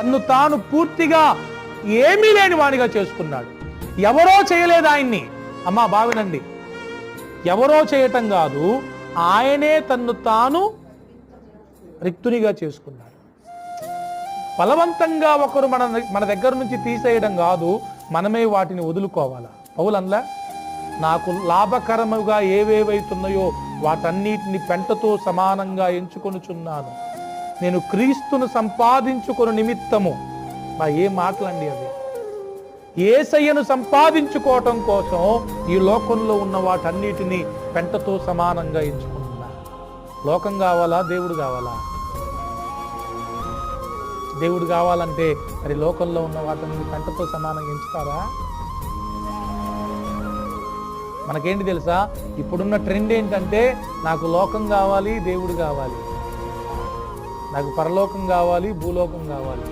తన్ను తాను పూర్తిగా ఏమీ లేని వాడిగా చేసుకున్నాడు. ఎవరో చేయలేదు ఆయన్ని. అమ్మా బావినండి, ఎవరో చేయటం కాదు, ఆయనే తన్ను తాను రిక్తునిగా చేసుకున్నాడు. బలవంతంగా ఒకరు మన దగ్గర నుంచి తీసేయడం కాదు, మనమే వాటిని వదులుకోవాలా. పౌలంలా నాకు లాభకరముగా ఏవేవైతున్నాయో వాటన్నిటిని పెంటతో సమానంగా ఎంచుకొనుచున్నాను, నేను క్రీస్తును సంపాదించుకుని నిమిత్తము. ఏ మాటలండి అవి! యేసయ్యను సంపాదించుకోవటం కోసం ఈ లోకంలో ఉన్న వాటన్నిటినీ పెంటతో సమానంగా ఎంచుకుంటున్నా. లోకం కావాలా, దేవుడు కావాలా? దేవుడు కావాలంటే మరి లోకంలో ఉన్న వాటిని పెంటతో సమానంగా ఎంచుతారా? మనకేంటి తెలుసా, ఇప్పుడున్న ట్రెండ్ ఏంటంటే నాకు లోకం కావాలి, దేవుడు కావాలి, నాకు పరలోకం కావాలి, భూలోకం కావాలి.